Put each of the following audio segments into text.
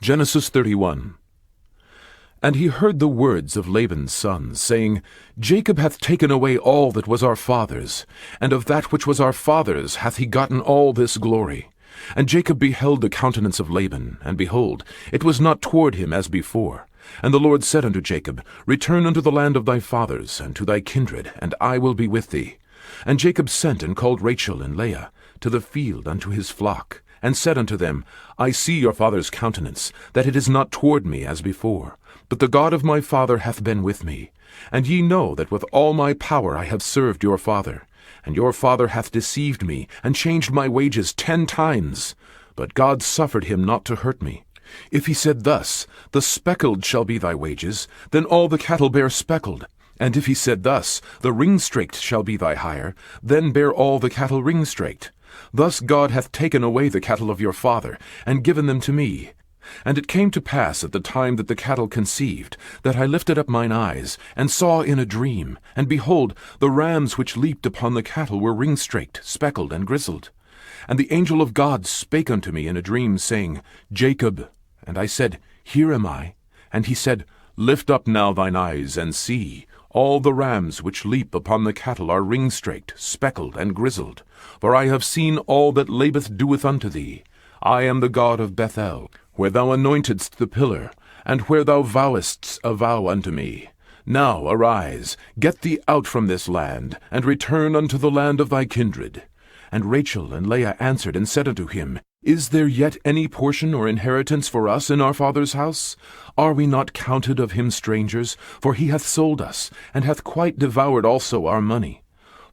Genesis 31. And he heard the words of Laban's sons, saying, Jacob hath taken away all that was our father's, and of that which was our father's hath he gotten all this glory. And Jacob beheld the countenance of Laban, and behold, it was not toward him as before. And the Lord said unto Jacob, Return unto the land of thy fathers, and to thy kindred, and I will be with thee. And Jacob sent and called Rachel and Leah to the field unto his flock, and said unto them, I see your father's countenance, that it is not toward me as before, but the God of my father hath been with me. And ye know that with all my power I have served your father. And your father hath deceived me, and changed my wages 10 times. But God suffered him not to hurt me. If he said thus, The speckled shall be thy wages, then all the cattle bear speckled. And if he said thus, The ring-straked shall be thy hire, then bear all the cattle ring-straked. Thus God hath taken away the cattle of your father, and given them to me. And it came to pass at the time that the cattle conceived, that I lifted up mine eyes, and saw in a dream, and behold, the rams which leaped upon the cattle were ring-straked, speckled, and grizzled. And the angel of God spake unto me in a dream, saying, Jacob. And I said, Here am I. And he said, Lift up now thine eyes, and see. All the rams which leap upon the cattle are ring-straked, speckled, and grizzled. For I have seen all that Laban doeth unto thee. I am the God of Bethel, where thou anointedst the pillar, and where thou vowedst a vow unto me. Now arise, get thee out from this land, and return unto the land of thy kindred. And Rachel and Leah answered and said unto him, Is there yet any portion or inheritance for us in our father's house? Are we not counted of him strangers? For he hath sold us, and hath quite devoured also our money.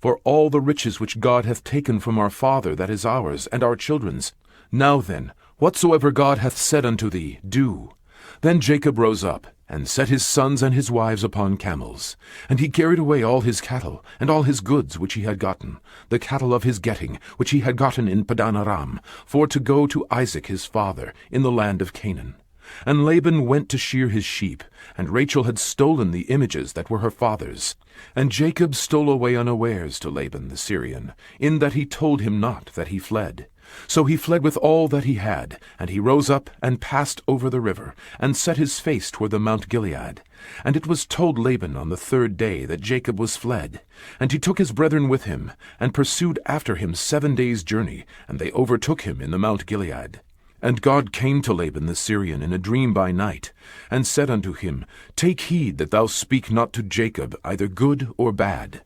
For all the riches which God hath taken from our father, that is ours, and our children's. Now then, whatsoever God hath said unto thee, do. Then Jacob rose up, and set his sons and his wives upon camels. And he carried away all his cattle, and all his goods which he had gotten, the cattle of his getting, which he had gotten in Padan Aram, for to go to Isaac his father, in the land of Canaan. And Laban went to shear his sheep, and Rachel had stolen the images that were her father's. And Jacob stole away unawares to Laban the Syrian, in that he told him not that he fled. So he fled with all that he had, and he rose up and passed over the river, and set his face toward the Mount Gilead. And it was told Laban on the 3rd day that Jacob was fled. And he took his brethren with him, and pursued after him 7 days' journey, and they overtook him in the Mount Gilead. And God came to Laban the Syrian in a dream by night, and said unto him, Take heed that thou speak not to Jacob either good or bad.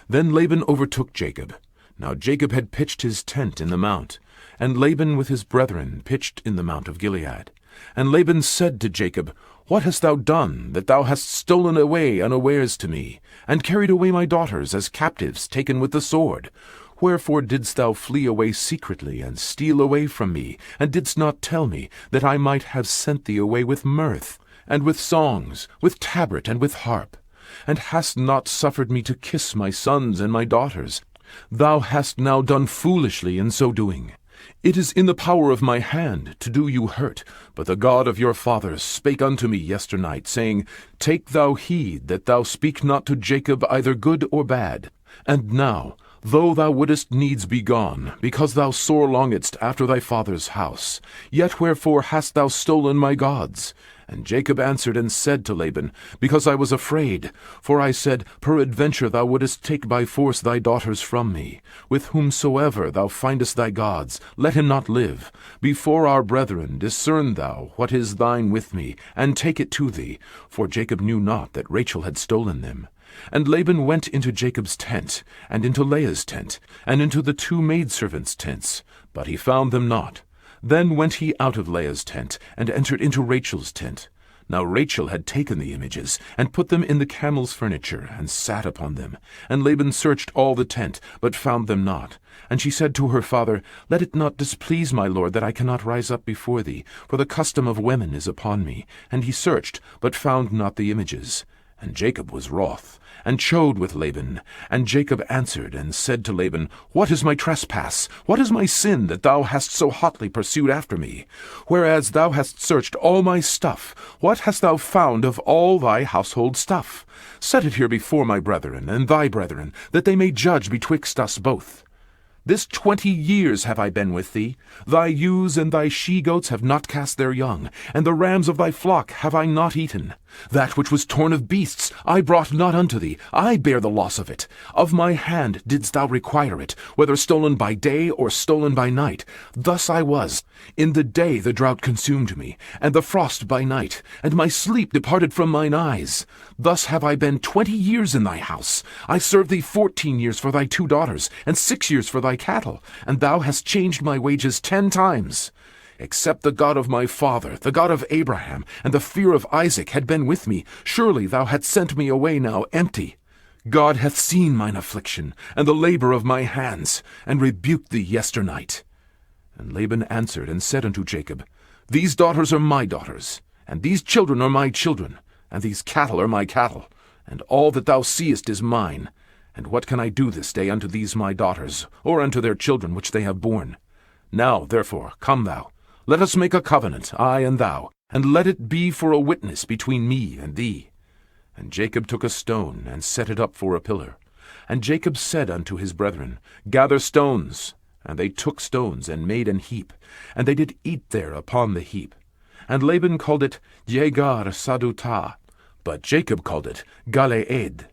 Then Laban overtook Jacob. Now Jacob had pitched his tent in the mount, and Laban with his brethren pitched in the mount of Gilead. And Laban said to Jacob, What hast thou done, that thou hast stolen away unawares to me, and carried away my daughters as captives taken with the sword? Wherefore didst thou flee away secretly, and steal away from me, and didst not tell me, that I might have sent thee away with mirth, and with songs, with tabret, and with harp? And hast not suffered me to kiss my sons and my daughters? Thou hast now done foolishly in so doing. It is in the power of my hand to do you hurt, but the God of your fathers spake unto me yesternight, saying, Take thou heed that thou speak not to Jacob either good or bad. And now, though thou wouldest needs be gone, because thou sore longedst after thy father's house, yet wherefore hast thou stolen my gods? And Jacob answered and said to Laban, Because I was afraid. For I said, Peradventure thou wouldest take by force thy daughters from me. With whomsoever thou findest thy gods, let him not live. Before our brethren discern thou what is thine with me, and take it to thee. For Jacob knew not that Rachel had stolen them. And Laban went into Jacob's tent, and into Leah's tent, and into the 2 maidservants' tents, but he found them not. Then went he out of Leah's tent, and entered into Rachel's tent. Now Rachel had taken the images, and put them in the camel's furniture, and sat upon them. And Laban searched all the tent, but found them not. And she said to her father, Let it not displease my lord that I cannot rise up before thee, for the custom of women is upon me. And he searched, but found not the images. And Jacob was wroth, and chode with Laban. And Jacob answered and said to Laban, What is my trespass? What is my sin, that thou hast so hotly pursued after me? Whereas thou hast searched all my stuff, what hast thou found of all thy household stuff? Set it here before my brethren and thy brethren, that they may judge betwixt us both. This 20 years have I been with thee. Thy ewes and thy she-goats have not cast their young, and the rams of thy flock have I not eaten. That which was torn of beasts I brought not unto thee. I bear the loss of it. Of my hand didst thou require it, whether stolen by day or stolen by night. Thus I was. In the day the drought consumed me, and the frost by night, and my sleep departed from mine eyes. Thus have I been 20 years in thy house. I served thee 14 years for thy 2 daughters, and 6 years for thy cattle, and thou hast changed my wages 10 times. Except the God of my father, the God of Abraham, and the fear of Isaac had been with me, surely thou hadst sent me away now empty. God hath seen mine affliction, and the labor of my hands, and rebuked thee yesternight. And Laban answered and said unto Jacob, These daughters are my daughters, and these children are my children, and these cattle are my cattle, and all that thou seest is mine. And what can I do this day unto these my daughters, or unto their children which they have borne? Now, therefore, come thou, let us make a covenant, I and thou, and let it be for a witness between me and thee. And Jacob took a stone, and set it up for a pillar. And Jacob said unto his brethren, Gather stones. And they took stones, and made an heap, and they did eat there upon the heap. And Laban called it Jegar Sadutah, but Jacob called it Galeed.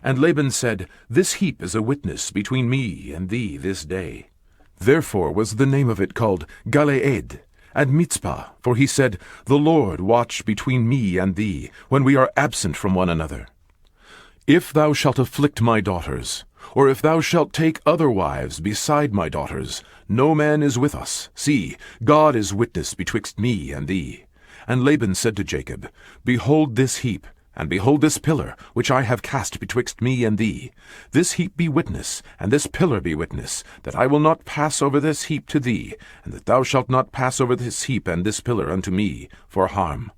And Laban said, This heap is a witness between me and thee this day. Therefore was the name of it called Galeed, and Mitzpah, for he said, The Lord watch between me and thee, when we are absent from one another. If thou shalt afflict my daughters, or if thou shalt take other wives beside my daughters, no man is with us. See, God is witness betwixt me and thee. And Laban said to Jacob, Behold this heap, and behold this pillar, which I have cast betwixt me and thee. This heap be witness, and this pillar be witness, that I will not pass over this heap to thee, and that thou shalt not pass over this heap and this pillar unto me for harm.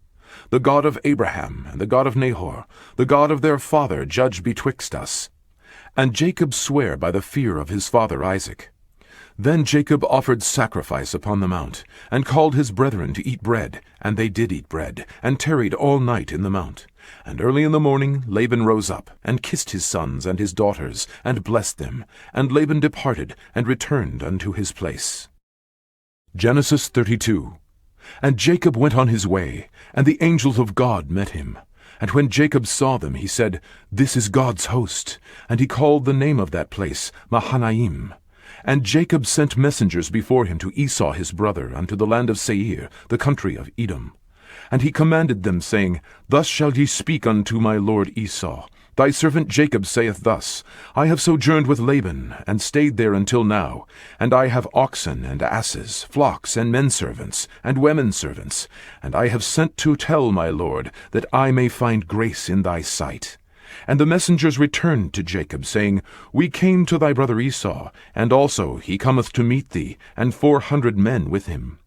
The God of Abraham, and the God of Nahor, the God of their father, judge betwixt us. And Jacob sware by the fear of his father Isaac. Then Jacob offered sacrifice upon the mount, and called his brethren to eat bread, and they did eat bread, and tarried all night in the mount. And early in the morning Laban rose up, and kissed his sons and his daughters, and blessed them. And Laban departed, and returned unto his place. Genesis 32. And Jacob went on his way, and the angels of God met him. And when Jacob saw them, he said, This is God's host. And he called the name of that place Mahanaim. And Jacob sent messengers before him to Esau his brother unto the land of Seir, the country of Edom. And he commanded them, saying, Thus shall ye speak unto my lord Esau. Thy servant Jacob saith thus, I have sojourned with Laban, and stayed there until now, and I have oxen and asses, flocks and menservants, and womenservants, and I have sent to tell my lord, that I may find grace in thy sight. And the messengers returned to Jacob, saying, We came to thy brother Esau, and also he cometh to meet thee, and 400 men with him.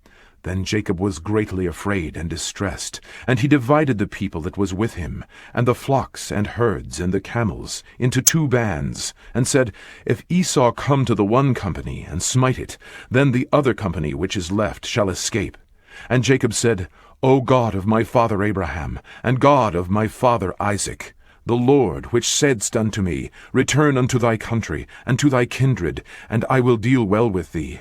Then Jacob was greatly afraid and distressed, and he divided the people that was with him, and the flocks and herds and the camels, into 2 bands, and said, If Esau come to the one company, and smite it, then the other company which is left shall escape. And Jacob said, O God of my father Abraham, and God of my father Isaac, the Lord, which saidst unto me, Return unto thy country, and to thy kindred, and I will deal well with thee.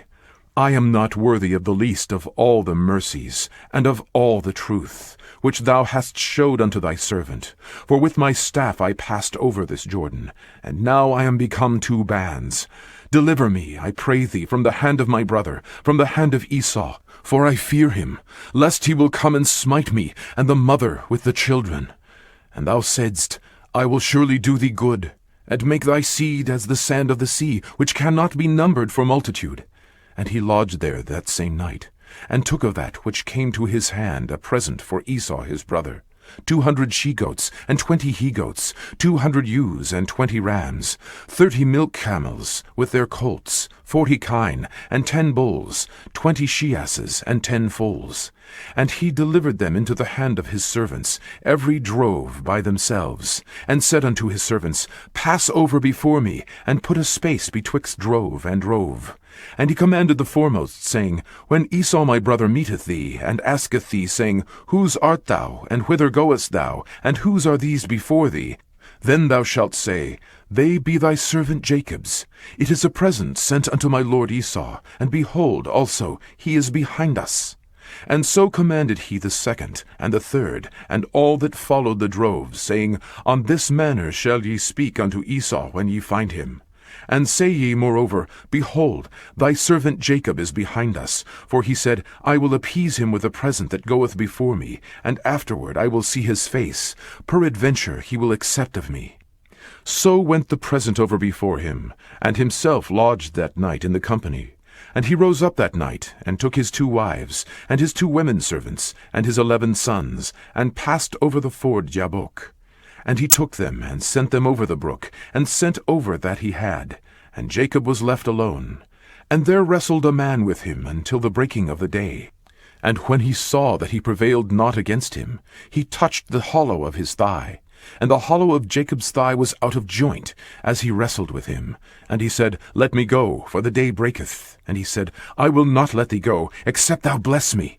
I am not worthy of the least of all the mercies, and of all the truth, which thou hast showed unto thy servant. For with my staff I passed over this Jordan, and now I am become 2 bands. Deliver me, I pray thee, from the hand of my brother, from the hand of Esau, for I fear him, lest he will come and smite me, and the mother with the children. And thou saidst, I will surely do thee good, and make thy seed as the sand of the sea, which cannot be numbered for multitude. And he lodged there that same night, and took of that which came to his hand a present for Esau his brother, 200 she-goats, and 20 he-goats, 200 ewes, and 20 rams, 30 milk camels, with their colts, 40 kine, and 10 bulls, 20 she-asses, and 10 foals. And he delivered them into the hand of his servants, every drove by themselves, and said unto his servants, Pass over before me, and put a space betwixt drove and drove. And he commanded the foremost, saying, When Esau my brother meeteth thee, and asketh thee, saying, Whose art thou, and whither goest thou, and whose are these before thee? Then thou shalt say, They be thy servant Jacob's. It is a present sent unto my lord Esau, and behold, also, he is behind us. And so commanded he the second, and the third, and all that followed the droves, saying, On this manner shall ye speak unto Esau when ye find him. And say ye moreover, Behold, thy servant Jacob is behind us. For he said, I will appease him with a present that goeth before me, and afterward I will see his face. Peradventure he will accept of me. So went the present over before him, and himself lodged that night in the company. And he rose up that night, and took his 2 wives, and his 2 women servants, and his 11 sons, and passed over the ford Jabbok. And he took them, and sent them over the brook, and sent over that he had. And Jacob was left alone. And there wrestled a man with him until the breaking of the day. And when he saw that he prevailed not against him, he touched the hollow of his thigh. And the hollow of Jacob's thigh was out of joint, as he wrestled with him. And he said, Let me go, for the day breaketh. And he said, I will not let thee go, except thou bless me.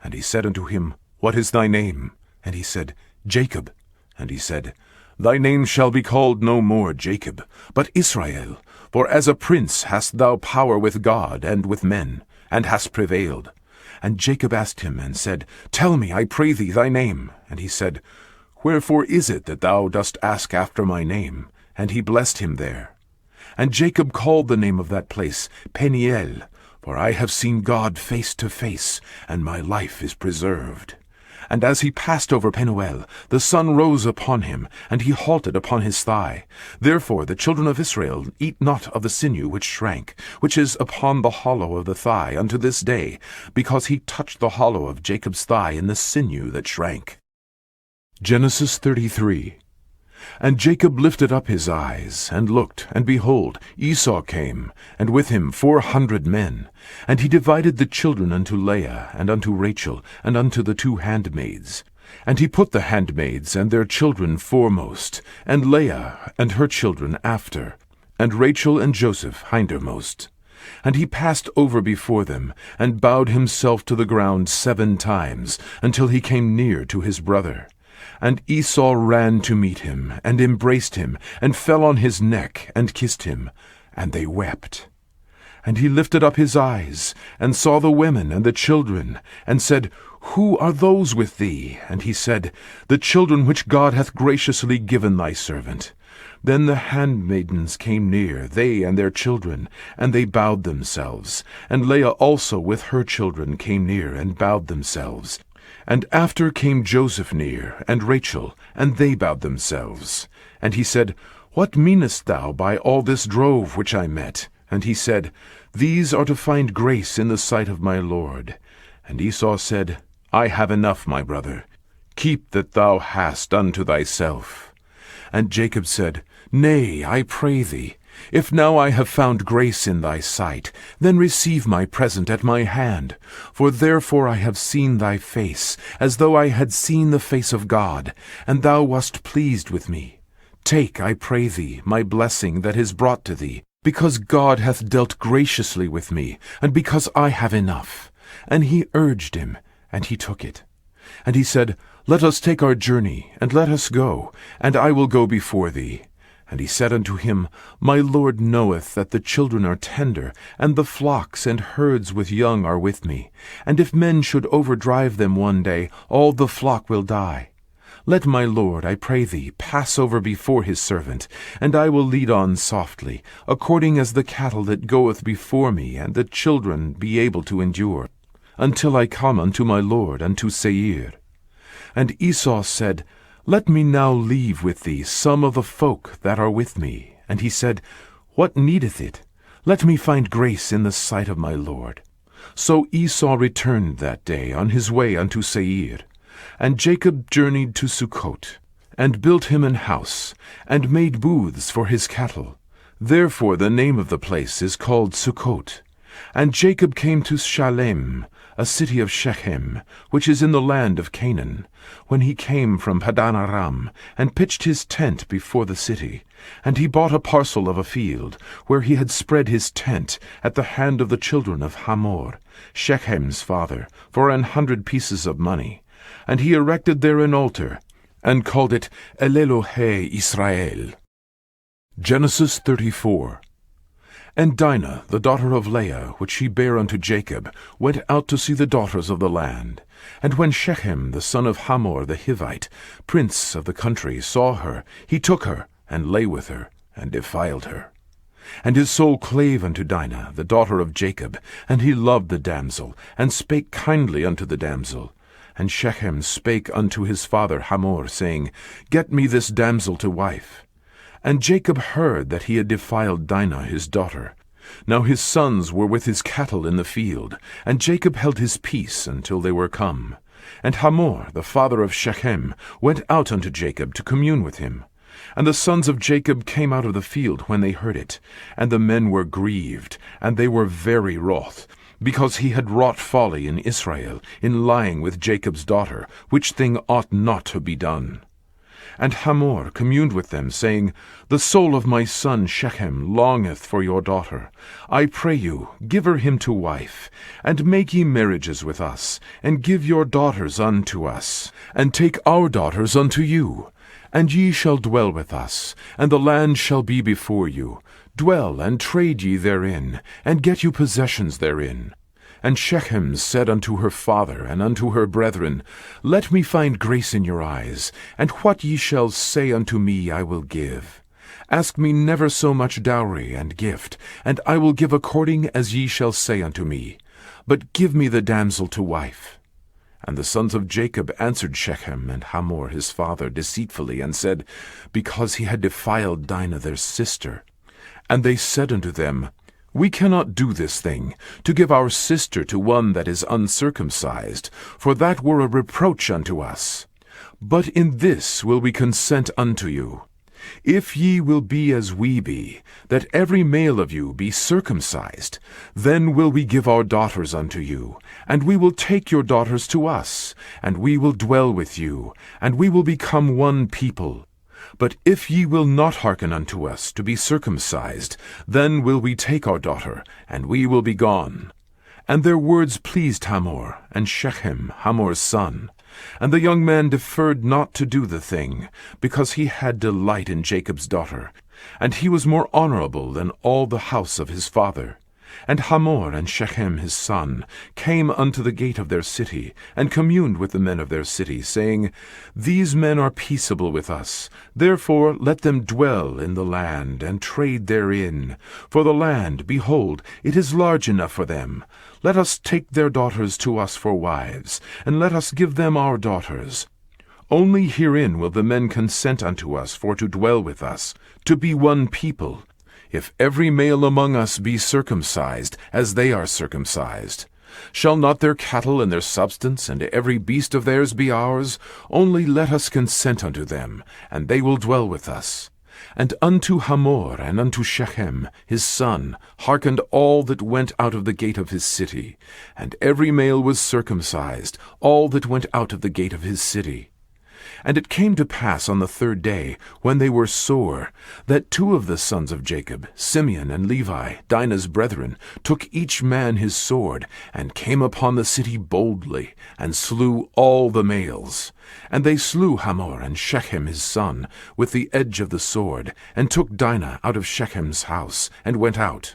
And he said unto him, What is thy name? And he said, Jacob. And he said, Thy name shall be called no more Jacob, but Israel. For as a prince hast thou power with God and with men, and hast prevailed. And Jacob asked him, and said, Tell me, I pray thee, thy name. And he said, Wherefore is it that thou dost ask after my name? And he blessed him there. And Jacob called the name of that place Peniel, for I have seen God face to face, and my life is preserved. And as he passed over Penuel, the sun rose upon him, and he halted upon his thigh. Therefore the children of Israel eat not of the sinew which shrank, which is upon the hollow of the thigh unto this day, because he touched the hollow of Jacob's thigh in the sinew that shrank. Genesis 33. And Jacob lifted up his eyes, and looked, and behold, Esau came, and with him 400 men. And he divided the children unto Leah, and unto Rachel, and unto the 2 handmaids. And he put the handmaids and their children foremost, and Leah and her children after, and Rachel and Joseph hindermost. And he passed over before them, and bowed himself to the ground 7 times, until he came near to his brother. And Esau ran to meet him, and embraced him, and fell on his neck, and kissed him. And they wept. And he lifted up his eyes, and saw the women and the children, and said, Who are those with thee? And he said, The children which God hath graciously given thy servant. Then the handmaidens came near, they and their children, and they bowed themselves. And Leah also with her children came near, and bowed themselves. And after came Joseph near, and Rachel, and they bowed themselves. And he said, What meanest thou by all this drove which I met? And he said, These are to find grace in the sight of my Lord. And Esau said, I have enough, my brother. Keep that thou hast unto thyself. And Jacob said, Nay, I pray thee, if now I have found grace in thy sight, then receive my present at my hand. For therefore I have seen thy face, as though I had seen the face of God, and thou wast pleased with me. Take, I pray thee, my blessing that is brought to thee, because God hath dealt graciously with me, and because I have enough. And he urged him, and he took it. And he said, Let us take our journey, and let us go, and I will go before thee. And he said unto him, My Lord knoweth that the children are tender, and the flocks and herds with young are with me. And if men should overdrive them one day, all the flock will die. Let my Lord, I pray thee, pass over before his servant, and I will lead on softly, according as the cattle that goeth before me, and the children be able to endure, until I come unto my Lord, unto Seir. And Esau said, Let me now leave with thee some of the folk that are with me. And he said, What needeth it? Let me find grace in the sight of my Lord. So Esau returned that day on his way unto Seir. And Jacob journeyed to Sukkot, and built him an house, and made booths for his cattle. Therefore the name of the place is called Sukkot. And Jacob came to Shalem, a city of Shechem, which is in the land of Canaan, when he came from Padan Aram, and pitched his tent before the city. And he bought a parcel of a field, where he had spread his tent, at the hand of the children of Hamor, Shechem's father, for 100 pieces of money. And he erected there an altar, and called it El-Elohe Israel. Genesis 34. And Dinah, the daughter of Leah, which she bare unto Jacob, went out to see the daughters of the land. And when Shechem, the son of Hamor the Hivite, prince of the country, saw her, he took her, and lay with her, and defiled her. And his soul clave unto Dinah, the daughter of Jacob, and he loved the damsel, and spake kindly unto the damsel. And Shechem spake unto his father Hamor, saying, Get me this damsel to wife. And Jacob heard that he had defiled Dinah his daughter. Now his sons were with his cattle in the field, and Jacob held his peace until they were come. And Hamor, the father of Shechem, went out unto Jacob to commune with him. And the sons of Jacob came out of the field when they heard it, and the men were grieved, and they were very wroth, because he had wrought folly in Israel, in lying with Jacob's daughter, which thing ought not to be done. And Hamor communed with them, saying, The soul of my son Shechem longeth for your daughter. I pray you, give her him to wife, and make ye marriages with us, and give your daughters unto us, and take our daughters unto you. And ye shall dwell with us, and the land shall be before you. Dwell and trade ye therein, and get you possessions therein. And Shechem said unto her father and unto her brethren, Let me find grace in your eyes, and what ye shall say unto me I will give. Ask me never so much dowry and gift, and I will give according as ye shall say unto me. But give me the damsel to wife. And the sons of Jacob answered Shechem and Hamor his father deceitfully, and said, Because he had defiled Dinah their sister. And they said unto them, We cannot do this thing, to give our sister to one that is uncircumcised, for that were a reproach unto us. But in this will we consent unto you. If ye will be as we be, that every male of you be circumcised, then will we give our daughters unto you, and we will take your daughters to us, and we will dwell with you, and we will become one people. But if ye will not hearken unto us to be circumcised, then will we take our daughter, and we will be gone. And their words pleased Hamor, and Shechem, Hamor's son. And the young man deferred not to do the thing, because he had delight in Jacob's daughter, and he was more honorable than all the house of his father. And Hamor and Shechem his son came unto the gate of their city, and communed with the men of their city, saying, These men are peaceable with us, therefore let them dwell in the land, and trade therein. For the land, behold, it is large enough for them. Let us take their daughters to us for wives, and let us give them our daughters. Only herein will the men consent unto us for to dwell with us, to be one people, if every male among us be circumcised, as they are circumcised. Shall not their cattle and their substance, and every beast of theirs be ours? Only let us consent unto them, and they will dwell with us. And unto Hamor and unto Shechem his son hearkened all that went out of the gate of his city, and every male was circumcised, all that went out of the gate of his city. And it came to pass on the third day, when they were sore, that two of the sons of Jacob, Simeon and Levi, Dinah's brethren, took each man his sword, and came upon the city boldly, and slew all the males. And they slew Hamor and Shechem his son with the edge of the sword, and took Dinah out of Shechem's house, and went out.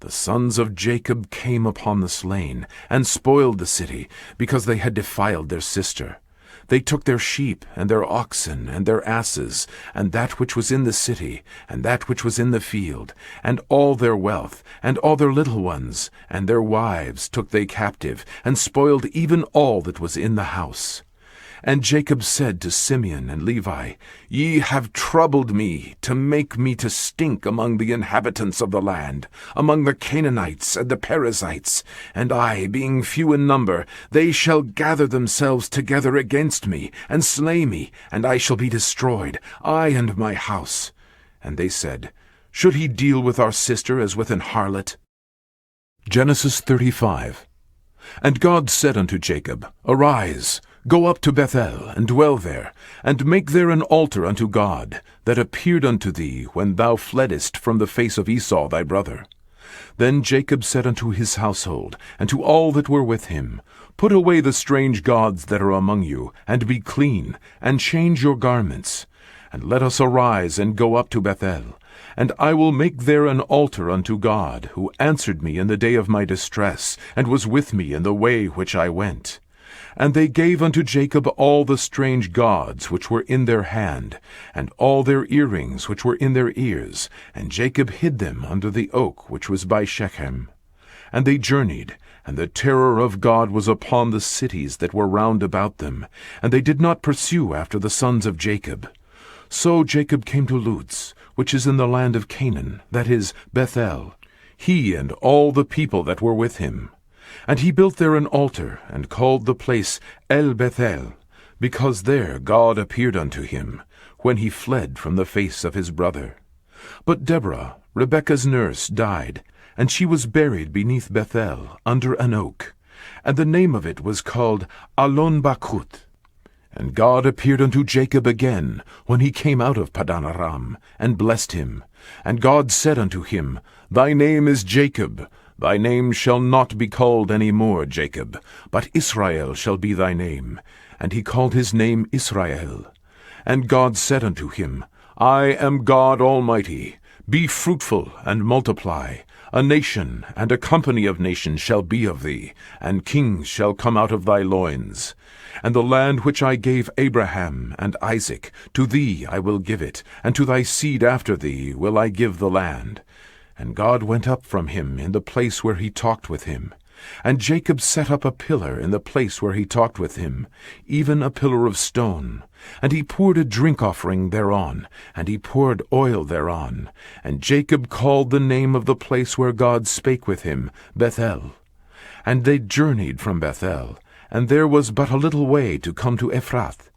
The sons of Jacob came upon the slain, and spoiled the city, because they had defiled their sister. They took their sheep, and their oxen, and their asses, and that which was in the city, and that which was in the field, and all their wealth, and all their little ones, and their wives took they captive, and spoiled even all that was in the house. And Jacob said to Simeon and Levi, Ye have troubled me, to make me to stink among the inhabitants of the land, among the Canaanites and the Perizzites. And I, being few in number, they shall gather themselves together against me, and slay me, and I shall be destroyed, I and my house. And they said, Should he deal with our sister as with an harlot? Genesis 35. And God said unto Jacob, Arise, go up to Bethel, and dwell there, and make there an altar unto God, that appeared unto thee when thou fleddest from the face of Esau thy brother. Then Jacob said unto his household, and to all that were with him, Put away the strange gods that are among you, and be clean, and change your garments. And let us arise and go up to Bethel. And I will make there an altar unto God, who answered me in the day of my distress, and was with me in the way which I went. And they gave unto Jacob all the strange gods which were in their hand, and all their earrings which were in their ears, and Jacob hid them under the oak which was by Shechem. And they journeyed, and the terror of God was upon the cities that were round about them, and they did not pursue after the sons of Jacob. So Jacob came to Luz, which is in the land of Canaan, that is, Bethel, he and all the people that were with him. And he built there an altar, and called the place El Bethel, because there God appeared unto him, when he fled from the face of his brother. But Deborah, Rebekah's nurse, died, and she was buried beneath Bethel, under an oak. And the name of it was called Allon Bachuth. And God appeared unto Jacob again, when he came out of Padan Aram, and blessed him. And God said unto him, Thy name is Jacob. Thy name shall not be called any more Jacob, but Israel shall be thy name. And he called his name Israel. And God said unto him, I am God Almighty. Be fruitful, and multiply. A nation and a company of nations shall be of thee, and kings shall come out of thy loins. And the land which I gave Abraham and Isaac, to thee I will give it, and to thy seed after thee will I give the land. And God went up from him in the place where he talked with him. And Jacob set up a pillar in the place where he talked with him, even a pillar of stone. And he poured a drink offering thereon, and he poured oil thereon. And Jacob called the name of the place where God spake with him, Bethel. And they journeyed from Bethel, and there was but a little way to come to Ephrath.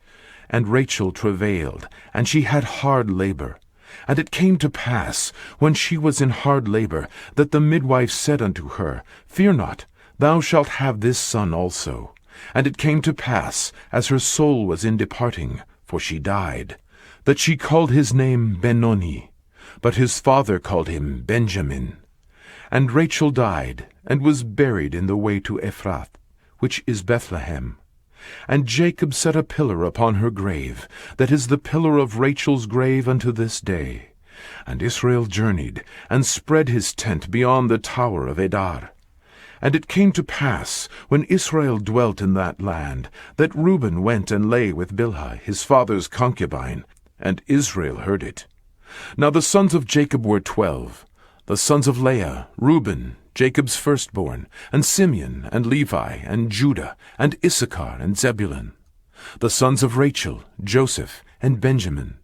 And Rachel travailed, and she had hard labor. And it came to pass, when she was in hard labor, that the midwife said unto her, Fear not, thou shalt have this son also. And it came to pass, as her soul was in departing, for she died, that she called his name Benoni, but his father called him Benjamin. And Rachel died, and was buried in the way to Ephrath, which is Bethlehem. And Jacob set a pillar upon her grave, that is the pillar of Rachel's grave unto this day. And Israel journeyed, and spread his tent beyond the tower of Edar. And it came to pass, when Israel dwelt in that land, that Reuben went and lay with Bilhah his father's concubine, and Israel heard it. Now the sons of Jacob were 12, the sons of Leah, Reuben, Jacob's firstborn, and Simeon, and Levi, and Judah, and Issachar, and Zebulun. The sons of Rachel, Joseph, and Benjamin.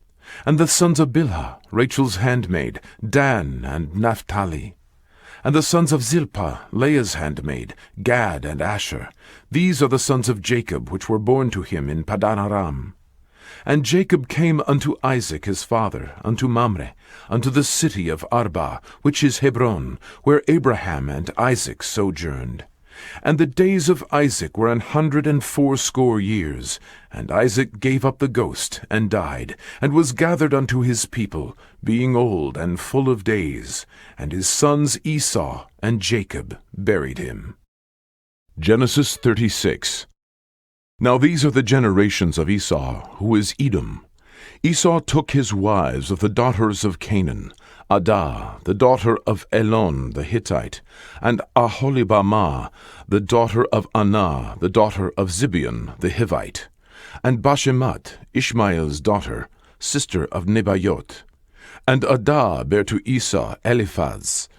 And the sons of Bilhah, Rachel's handmaid, Dan, and Naphtali. And the sons of Zilpah, Leah's handmaid, Gad, and Asher. These are the sons of Jacob, which were born to him in Padan Aram. And Jacob came unto Isaac his father, unto Mamre, unto the city of Arba, which is Hebron, where Abraham and Isaac sojourned. And the days of Isaac were 180 years. And Isaac gave up the ghost, and died, and was gathered unto his people, being old and full of days. And his sons Esau and Jacob buried him. Genesis 36. Now these are the generations of Esau, who is Edom. Esau took his wives of the daughters of Canaan, Adah, the daughter of Elon the Hittite, and Aholibamah, the daughter of Anah, the daughter of Zibeon the Hivite, and Bashemat, Ishmael's daughter, sister of Nebayot. And Adah bare to Esau Eliphaz,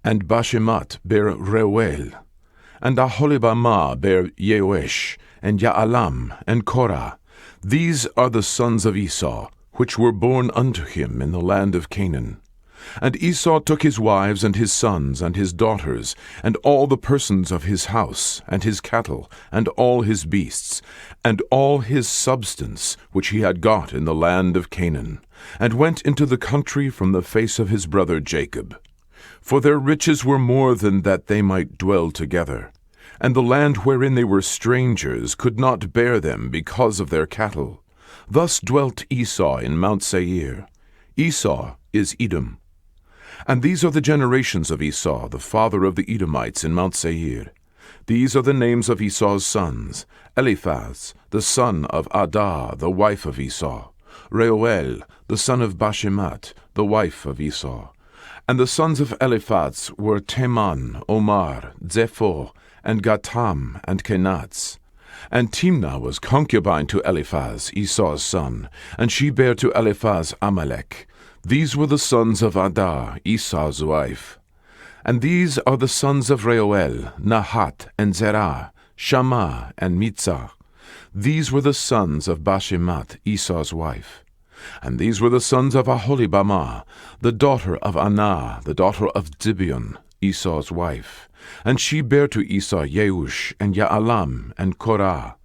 and Bashemat bare Reuel, and Aholibamah bare Yeush, and Jaalam, and Korah. These are the sons of Esau, which were born unto him in the land of Canaan. And Esau took his wives, and his sons, and his daughters, and all the persons of his house, and his cattle, and all his beasts, and all his substance, which he had got in the land of Canaan, and went into the country from the face of his brother Jacob. For their riches were more than that they might dwell together. And the land wherein they were strangers could not bear them because of their cattle. Thus dwelt Esau in Mount Seir. Esau is Edom. And these are the generations of Esau, the father of the Edomites in Mount Seir. These are the names of Esau's sons: Eliphaz, the son of Adah, the wife of Esau; Reuel, the son of Bashemat, the wife of Esau. And the sons of Eliphaz were Teman, Omar, Zepho, and Gatam, and Kenaz. And Timnah was concubine to Eliphaz, Esau's son, and she bare to Eliphaz Amalek. These were the sons of Adah, Esau's wife. And these are the sons of Reuel, Nahat, and Zerah, Shammah, and Mitzah. These were the sons of Bashemat, Esau's wife. And these were the sons of Aholibamah, the daughter of Anah, the daughter of Zibeon, Esau's wife. And she bare to Esau Yeush, and Yaalam, and Korah.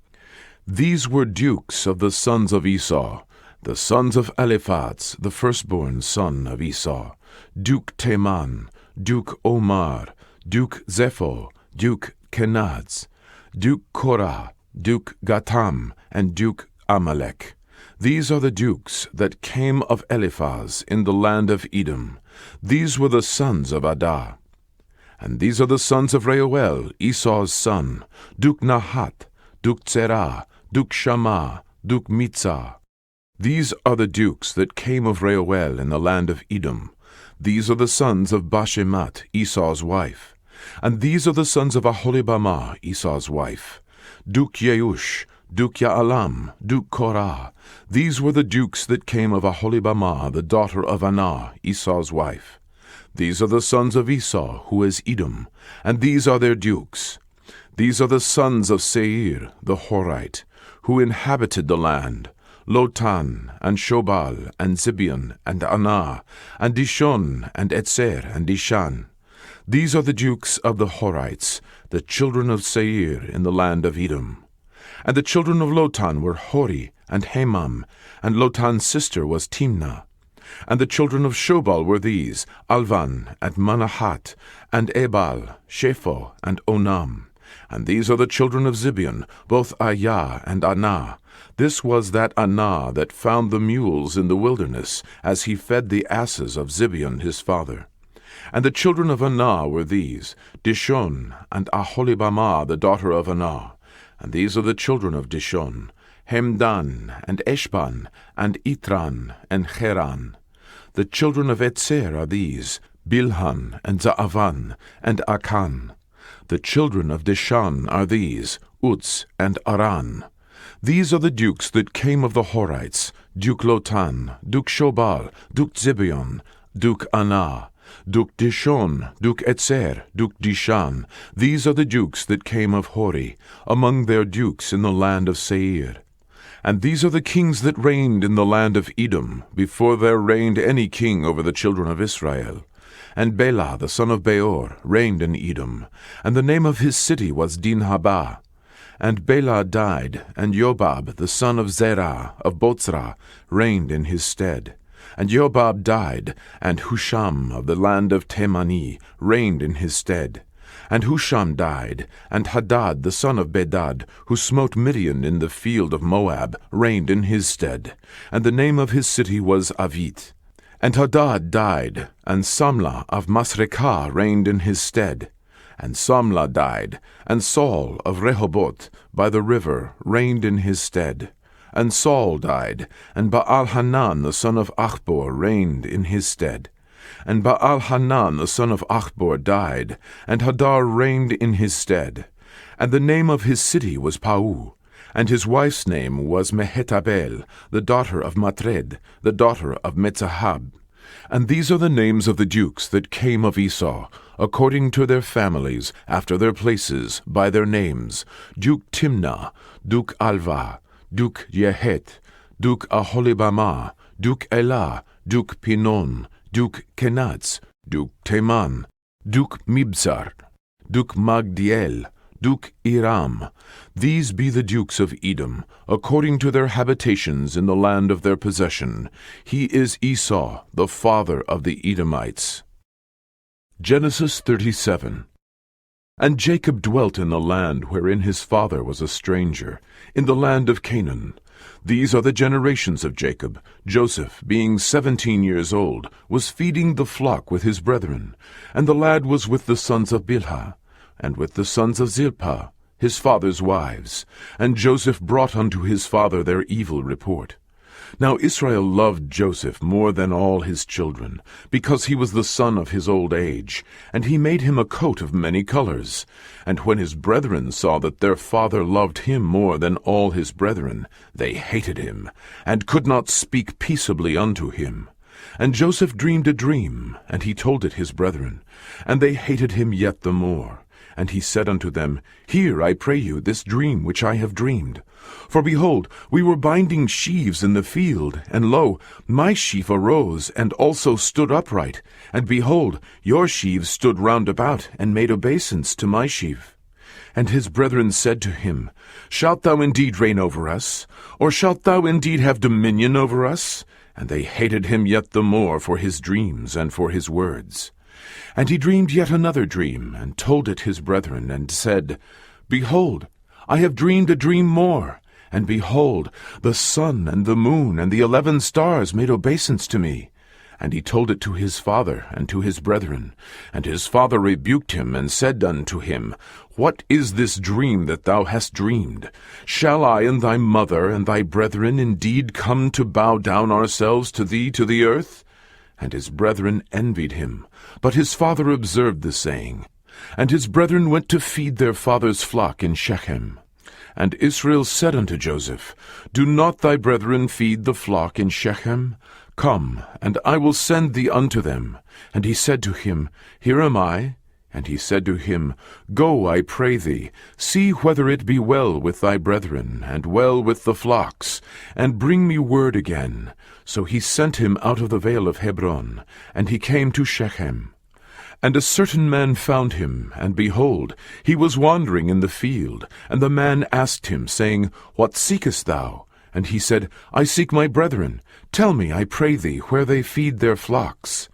These were dukes of the sons of Esau, the sons of Eliphaz, the firstborn son of Esau: Duke Teman, Duke Omar, Duke Zepho, Duke Kenaz, Duke Korah, Duke Gatam, and Duke Amalek. These are the dukes that came of Eliphaz in the land of Edom. These were the sons of Adah. And these are the sons of Reuel, Esau's son: Duke Nahat, Duke Zerah, Duke Shammah, Duke Mitzah. These are the dukes that came of Reuel in the land of Edom. These are the sons of Bashemat, Esau's wife. And these are the sons of Aholibamah, Esau's wife: Duke Yeush, Duke Yaalam, Duke Korah. These were the dukes that came of Aholibamah, the daughter of Anah, Esau's wife. These are the sons of Esau, who is Edom, and these are their dukes. These are the sons of Seir, the Horite, who inhabited the land: Lotan, and Shobal, and Zibeon, and Anah, and Dishon, and Etzer, and Dishan. These are the dukes of the Horites, the children of Seir in the land of Edom. And the children of Lotan were Hori, and Hemam, and Lotan's sister was Timnah. And the children of Shobal were these: Alvan, and Manahat, and Ebal, Shepho, and Onam. And these are the children of Zibeon, both Ayah and Anah. This was that Anah that found the mules in the wilderness, as he fed the asses of Zibeon his father. And the children of Anah were these: Dishon, and Aholibamah, the daughter of Anah. And these are the children of Dishon: Hemdan, and Eshban, and Itran, and Cheran. The children of Etzer are these: Bilhan, and Zaavan, and Akan. The children of Dishan are these: Uz, and Aran. These are the dukes that came of the Horites: Duke Lotan, Duke Shobal, Duke Zibeon, Duke Anah, Duke Dishon, Duke Etzer, Duke Dishan. These are the dukes that came of Hori, among their dukes in the land of Seir. And these are the kings that reigned in the land of Edom, before there reigned any king over the children of Israel. And Bela the son of Beor reigned in Edom, and the name of his city was Dinhabah. And Bela died, and Jobab the son of Zerah of Botzrah reigned in his stead. And Jobab died, and Husham of the land of Temani reigned in his stead. And Husham died, and Hadad the son of Bedad, who smote Midian in the field of Moab, reigned in his stead. And the name of his city was Avit. And Hadad died, and Samlah of Masrekah reigned in his stead. And Samlah died, and Saul of Rehoboth by the river reigned in his stead. And Saul died, and Baal-Hanan the son of Achbor reigned in his stead. And Baal-Hanan the son of Achbor died, and Hadar reigned in his stead. And the name of his city was Pau, and his wife's name was Mehetabel, the daughter of Matred, the daughter of Metzahab. And these are the names of the dukes that came of Esau, according to their families, after their places, by their names: Duke Timnah, Duke Alva, Duke Yehet, Duke Aholibamah, Duke Elah, Duke Pinon, Duke Kenaz, Duke Teman, Duke Mibzar, Duke Magdiel, Duke Iram. These be the dukes of Edom, according to their habitations in the land of their possession. He is Esau, the father of the Edomites. Genesis 37. And Jacob dwelt in the land wherein his father was a stranger, in the land of Canaan. These are the generations of Jacob. Joseph, being 17 years old, was feeding the flock with his brethren, and the lad was with the sons of Bilhah. and with the sons of Zilpah, his father's wives. And Joseph brought unto his father their evil report. Now Israel loved Joseph more than all his children, because he was the son of his old age, and he made him a coat of many colors. And when his brethren saw that their father loved him more than all his brethren, they hated him, and could not speak peaceably unto him. And Joseph dreamed a dream, and he told it his brethren, and they hated him yet the more. And he said unto them, Hear, I pray you, this dream which I have dreamed. For behold, we were binding sheaves in the field, and lo, my sheaf arose, and also stood upright. And behold, your sheaves stood round about, and made obeisance to my sheaf. And his brethren said to him, Shalt thou indeed reign over us? Or shalt thou indeed have dominion over us? And they hated him yet the more for his dreams and for his words. And he dreamed yet another dream, and told it his brethren, and said, Behold, I have dreamed a dream more, and behold, the sun and the moon and the 11 stars made obeisance to me. And he told it to his father and to his brethren. And his father rebuked him, and said unto him, What is this dream that thou hast dreamed? Shall I and thy mother and thy brethren indeed come to bow down ourselves to thee to the earth? And his brethren envied him, but his father observed the saying. And his brethren went to feed their father's flock in Shechem. And Israel said unto Joseph, Do not thy brethren feed the flock in Shechem? Come, and I will send thee unto them. And he said to him, Here am I. And he said to him, Go, I pray thee, see whether it be well with thy brethren, and well with the flocks, and bring me word again. So he sent him out of the vale of Hebron, and he came to Shechem. And a certain man found him, and behold, he was wandering in the field. And the man asked him, saying, What seekest thou? And he said, I seek my brethren. Tell me, I pray thee, where they feed their flocks.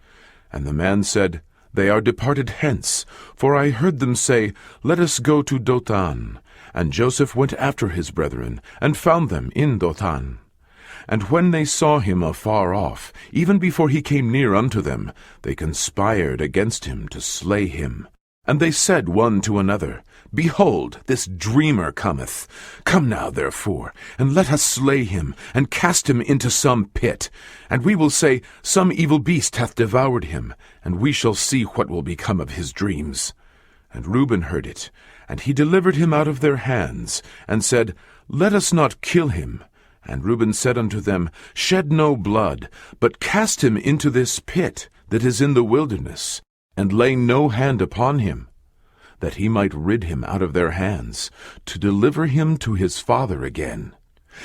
And the man said, They are departed hence, for I heard them say, Let us go to Dothan. And Joseph went after his brethren, and found them in Dothan. And when they saw him afar off, even before he came near unto them, they conspired against him to slay him. And they said one to another, Behold, this dreamer cometh. Come now, therefore, and let us slay him, and cast him into some pit. And we will say, Some evil beast hath devoured him, and we shall see what will become of his dreams. And Reuben heard it, and he delivered him out of their hands, and said, Let us not kill him. And Reuben said unto them, Shed no blood, but cast him into this pit that is in the wilderness, and lay no hand upon him, that he might rid him out of their hands, to deliver him to his father again.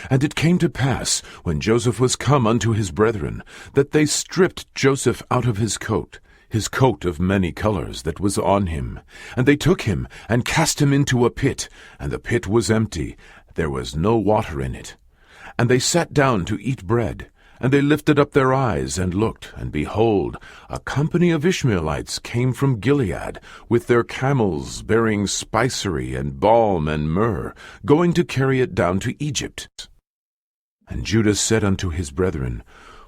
And it came to pass, when Joseph was come unto his brethren, that they stripped Joseph out of his coat of many colors that was on him. And they took him, and cast him into a pit, and the pit was empty, there was no water in it. And they sat down to eat bread. And they lifted up their eyes, and looked, and behold, a company of Ishmaelites came from Gilead, with their camels bearing spicery, and balm, and myrrh, going to carry it down to Egypt. And Judah said unto his brethren,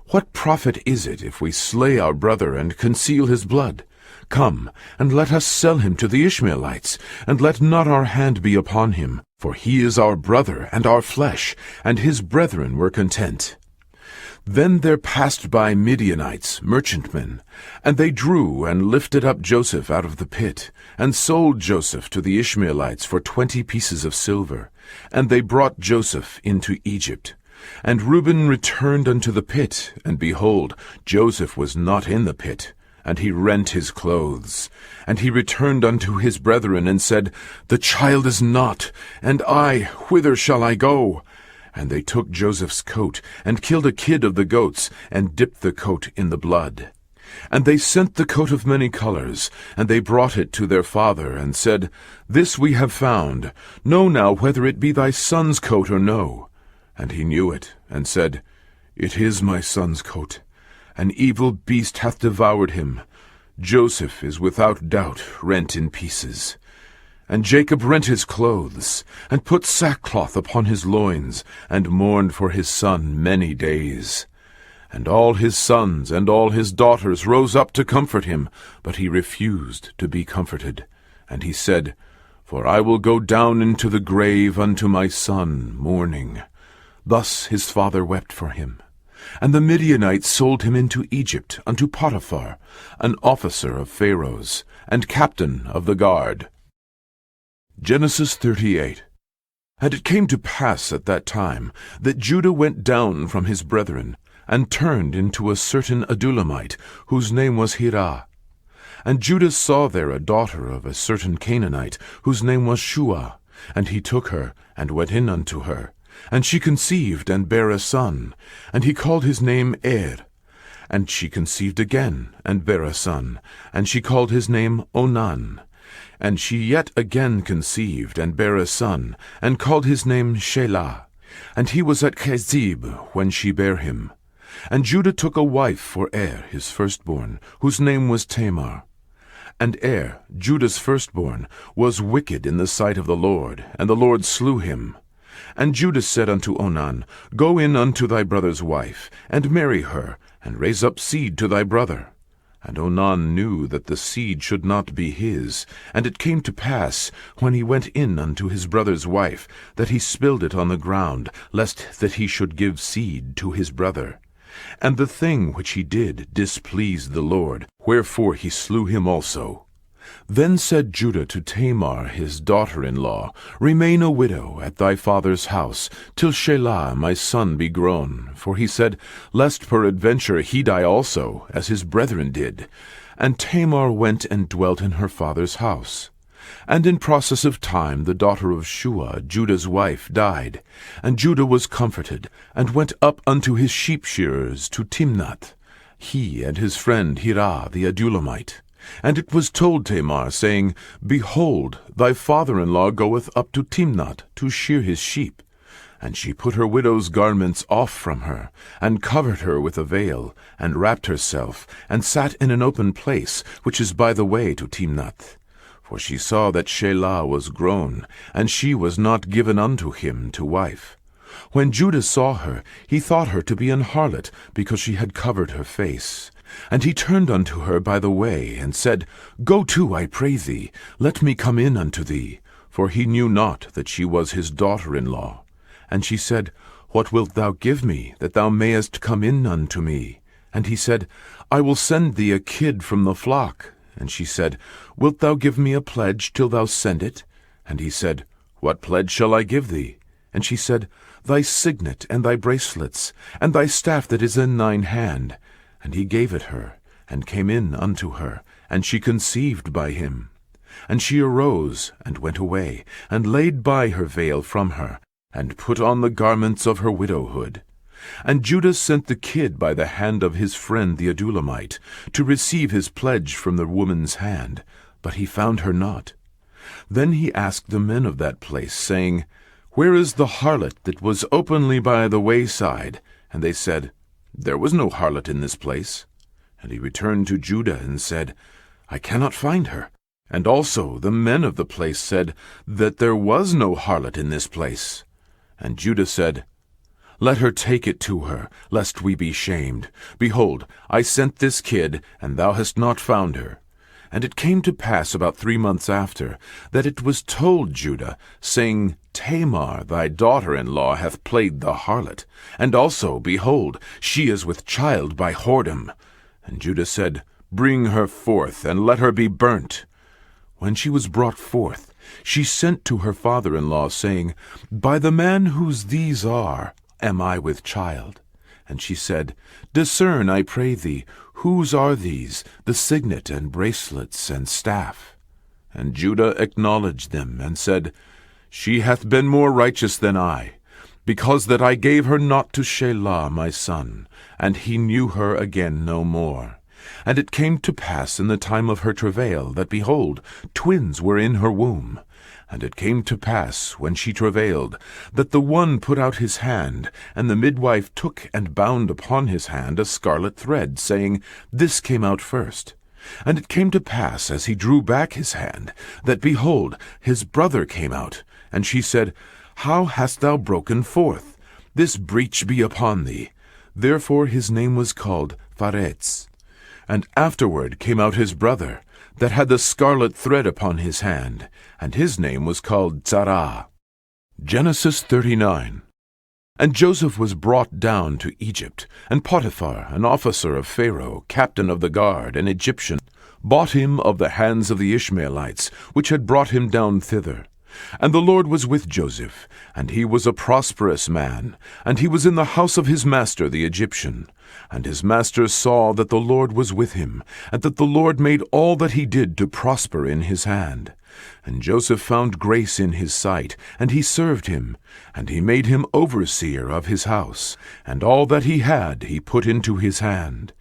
What profit is it if we slay our brother, and conceal his blood? Come, and let us sell him to the Ishmaelites, and let not our hand be upon him, for he is our brother, and our flesh, and his brethren were content. Then there passed by Midianites, merchantmen, and they drew and lifted up Joseph out of the pit, and sold Joseph to the Ishmaelites for 20 pieces of silver. And they brought Joseph into Egypt. And Reuben returned unto the pit, and behold, Joseph was not in the pit. And he rent his clothes. And he returned unto his brethren, and said, The child is not, and I, whither shall I go? And they took Joseph's coat, and killed a kid of the goats, and dipped the coat in the blood. And they sent the coat of many colors, and they brought it to their father, and said, This we have found. Know now whether it be thy son's coat or no. And he knew it, and said, It is my son's coat. An evil beast hath devoured him. Joseph is without doubt rent in pieces. And Jacob rent his clothes, and put sackcloth upon his loins, and mourned for his son many days. And all his sons and all his daughters rose up to comfort him, but he refused to be comforted. And he said, For I will go down into the grave unto my son mourning. Thus his father wept for him. And the Midianites sold him into Egypt unto Potiphar, an officer of Pharaoh's, and captain of the guard. Genesis 38. And it came to pass at that time that Judah went down from his brethren, and turned into a certain Adulamite, whose name was Hirah. And Judah saw there a daughter of a certain Canaanite, whose name was Shua. And he took her, and went in unto her. And she conceived, and bare a son, and he called his name And she conceived again, and bare a son, and she called his name Onan. And she yet again conceived, and bare a son, and called his name Shelah. And he was at Kezib when she bare him. And Judah took a wife for his firstborn, whose name was Tamar. And Judah's firstborn, was wicked in the sight of the Lord, and the Lord slew him. And Judah said unto Onan, Go in unto thy brother's wife, and marry her, and raise up seed to thy brother. And Onan knew that the seed should not be his. And it came to pass, when he went in unto his brother's wife, that he spilled it on the ground, lest that he should give seed to his brother. And the thing which he did displeased the Lord, wherefore he slew him also. Then said Judah to Tamar his daughter-in-law, Remain a widow at thy father's house, till Shelah my son be grown. For he said, Lest peradventure he die also, as his brethren did. And Tamar went and dwelt in her father's house. And in process of time the daughter of Shua, Judah's wife, died. And Judah was comforted, and went up unto his sheep-shearers to Timnath, he and his friend Hirah the Adulamite. And it was told Tamar, saying, Behold, thy father-in-law goeth up to Timnath to shear his sheep. And she put her widow's garments off from her, and covered her with a veil, and wrapped herself, and sat in an open place, which is by the way to Timnath. For she saw that Shelah was grown, and she was not given unto him to wife. When Judah saw her, he thought her to be an harlot, because she had covered her face. And he turned unto her by the way, and said, Go to, I pray thee, let me come in unto thee. For he knew not that she was his daughter-in-law. And she said, What wilt thou give me, that thou mayest come in unto me? And he said, I will send thee a kid from the flock. And she said, Wilt thou give me a pledge till thou send it? And he said, What pledge shall I give thee? And she said, Thy signet, and thy bracelets, and thy staff that is in thine hand. And he gave it her, and came in unto her, and she conceived by him. And she arose, and went away, and laid by her veil from her, and put on the garments of her widowhood. And Judah sent the kid by the hand of his friend the Adulamite, to receive his pledge from the woman's hand, but he found her not. Then he asked the men of that place, saying, Where is the harlot that was openly by the wayside? And they said, There was no harlot in this place. And he returned to Judah and said, I cannot find her. And also the men of the place said that there was no harlot in this place. And Judah said, Let her take it to her, lest we be shamed. Behold, I sent this kid, and thou hast not found her. And it came to pass about 3 months after, that it was told Judah, saying, Tamar thy daughter-in-law hath played the harlot, and also, behold, she is with child by whoredom. And Judah said, Bring her forth, and let her be burnt. When she was brought forth, she sent to her father-in-law, saying, By the man whose these are, am I with child? And she said, Discern, I pray thee, whose are these, the signet and bracelets and staff? And Judah acknowledged them, and said, She hath been more righteous than I, because that I gave her not to Shelah my son, and he knew her again no more. And it came to pass in the time of her travail, that, behold, twins were in her womb. And it came to pass, when she travailed, that the one put out his hand, and the midwife took and bound upon his hand a scarlet thread, saying, This came out first. And it came to pass, as he drew back his hand, that, behold, his brother came out. And she said, How hast thou broken forth? This breach be upon thee. Therefore his name was called Pharetz. And afterward came out his brother, that had the scarlet thread upon his hand, and his name was called Zerah. Genesis 39. And Joseph was brought down to Egypt, and Potiphar, an officer of Pharaoh, captain of the guard, an Egyptian, bought him of the hands of the Ishmaelites, which had brought him down thither. And the Lord was with Joseph, and he was a prosperous man, and he was in the house of his master the Egyptian. And his master saw that the Lord was with him, and that the Lord made all that he did to prosper in his hand. And Joseph found grace in his sight, and he served him, and he made him overseer of his house, and all that he had he put into his hand.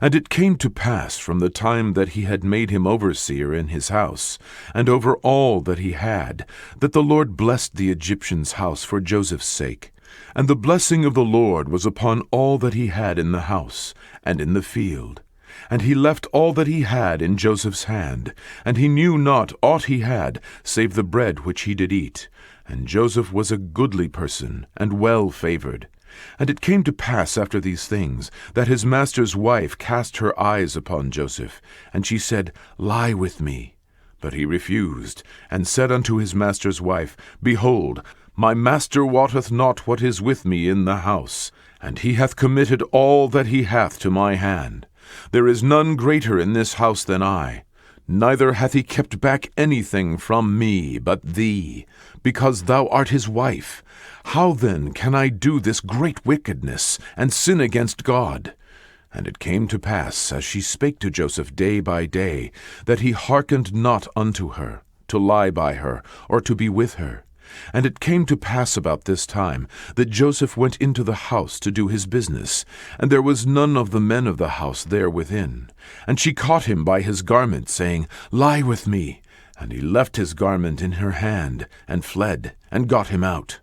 And it came to pass from the time that he had made him overseer in his house, and over all that he had, that the Lord blessed the Egyptian's house for Joseph's sake. And the blessing of the Lord was upon all that he had in the house, and in the field. And he left all that he had in Joseph's hand, and he knew not aught he had, save the bread which he did eat. And Joseph was a goodly person, and well favored. And it came to pass after these things, that his master's wife cast her eyes upon Joseph, and she said, Lie with me. But he refused, and said unto his master's wife, Behold, my master wotteth not what is with me in the house, and he hath committed all that he hath to my hand. There is none greater in this house than I. Neither hath he kept back anything from me but thee, because thou art his wife. How then can I do this great wickedness, and sin against God? And it came to pass, as she spake to Joseph day by day, that he hearkened not unto her, to lie by her, or to be with her. And it came to pass about this time, that Joseph went into the house to do his business, and there was none of the men of the house there within. And she caught him by his garment, saying, Lie with me. And he left his garment in her hand, and fled, and got him out.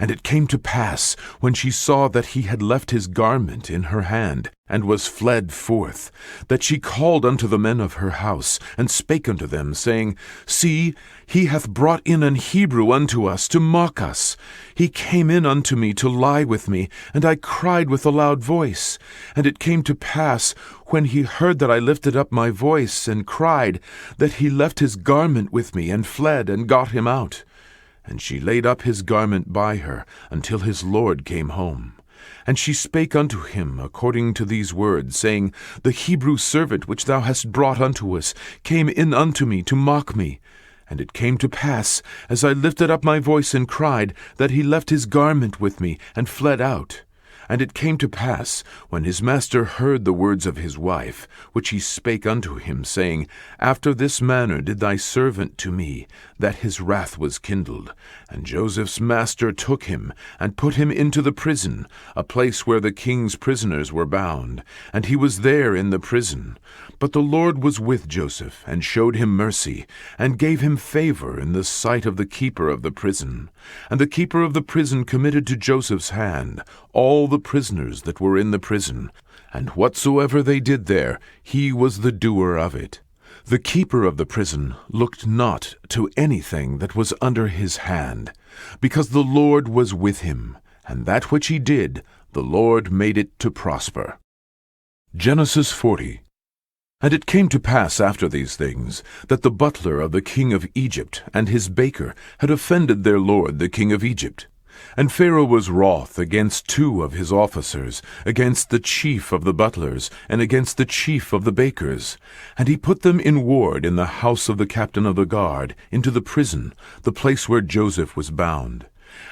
And it came to pass, when she saw that he had left his garment in her hand, and was fled forth, that she called unto the men of her house, and spake unto them, saying, See, he hath brought in an Hebrew unto us, to mock us. He came in unto me to lie with me, and I cried with a loud voice. And it came to pass, when he heard that I lifted up my voice, and cried, that he left his garment with me, and fled, and got him out. And she laid up his garment by her, until his lord came home. And she spake unto him according to these words, saying, The Hebrew servant which thou hast brought unto us came in unto me to mock me. And it came to pass, as I lifted up my voice and cried, that he left his garment with me, and fled out. And it came to pass, when his master heard the words of his wife, which he spake unto him, saying, After this manner did thy servant to me, that his wrath was kindled. And Joseph's master took him, and put him into the prison, a place where the king's prisoners were bound. And he was there in the prison. But the Lord was with Joseph, and showed him mercy, and gave him favor in the sight of the keeper of the prison. And the keeper of the prison committed to Joseph's hand all the prisoners that were in the prison, and whatsoever they did there, he was the doer of it. The keeper of the prison looked not to anything that was under his hand, because the Lord was with him, and that which he did, the Lord made it to prosper. Genesis 40. And it came to pass after these things, that the butler of the king of Egypt and his baker had offended their lord the king of Egypt. And Pharaoh was wroth against 2 of his officers, against the chief of the butlers, and against the chief of the bakers. And he put them in ward in the house of the captain of the guard, into the prison, the place where Joseph was bound.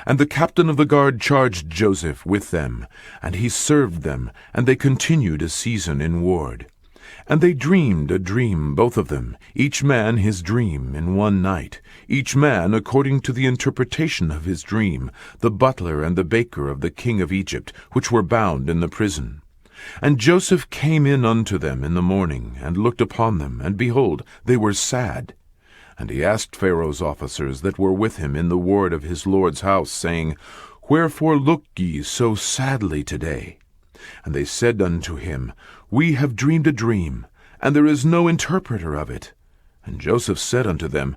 And the captain of the guard charged Joseph with them, and he served them, and they continued a season in ward. And they dreamed a dream, both of them, each man his dream in one night, each man according to the interpretation of his dream, the butler and the baker of the king of Egypt, which were bound in the prison. And Joseph came in unto them in the morning, and looked upon them, and behold, they were sad. And he asked Pharaoh's officers that were with him in the ward of his lord's house, saying, Wherefore look ye so sadly today? And they said unto him, We have dreamed a dream, and there is no interpreter of it. And Joseph said unto them,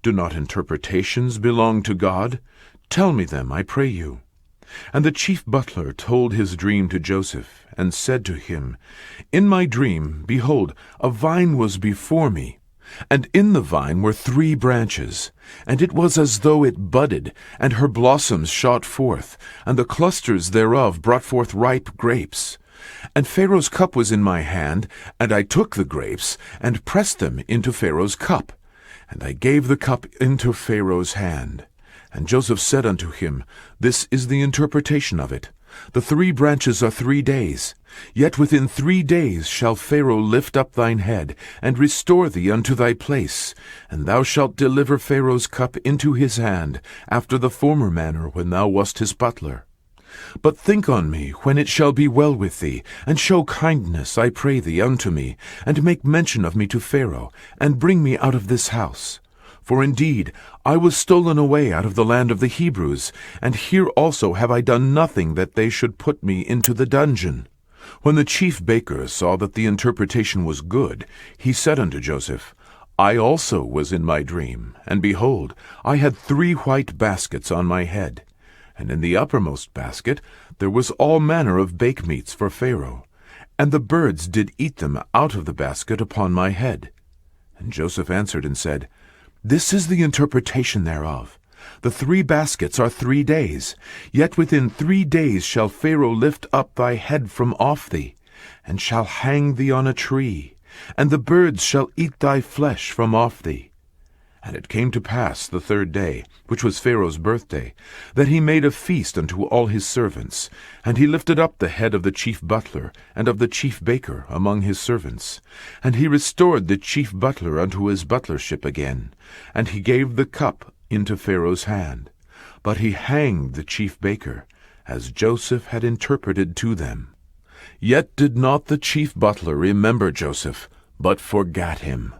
Do not interpretations belong to God? Tell me them, I pray you. And the chief butler told his dream to Joseph, and said to him, In my dream, behold, a vine was before me, and in the vine were 3 branches, and it was as though it budded, and her blossoms shot forth, and the clusters thereof brought forth ripe grapes. And Pharaoh's cup was in my hand, and I took the grapes, and pressed them into Pharaoh's cup, and I gave the cup into Pharaoh's hand. And Joseph said unto him, This is the interpretation of it. The 3 branches are 3 days. Yet within 3 days shall Pharaoh lift up thine head, and restore thee unto thy place, and thou shalt deliver Pharaoh's cup into his hand, after the former manner when thou wast his butler. But think on me when it shall be well with thee, and show kindness, I pray thee, unto me, and make mention of me to Pharaoh, and bring me out of this house. For indeed I was stolen away out of the land of the Hebrews, and here also have I done nothing that they should put me into the dungeon. When the chief baker saw that the interpretation was good, he said unto Joseph, I also was in my dream, and behold, I had 3 white baskets on my head. And in the uppermost basket there was all manner of bake meats for Pharaoh, and the birds did eat them out of the basket upon my head. And Joseph answered and said, This is the interpretation thereof. The 3 baskets are 3 days, yet within 3 days shall Pharaoh lift up thy head from off thee, and shall hang thee on a tree, and the birds shall eat thy flesh from off thee. And it came to pass the 3rd day, which was Pharaoh's birthday, that he made a feast unto all his servants, and he lifted up the head of the chief butler and of the chief baker among his servants. And he restored the chief butler unto his butlership again, and he gave the cup into Pharaoh's hand. But he hanged the chief baker, as Joseph had interpreted to them. Yet did not the chief butler remember Joseph, but forgat him.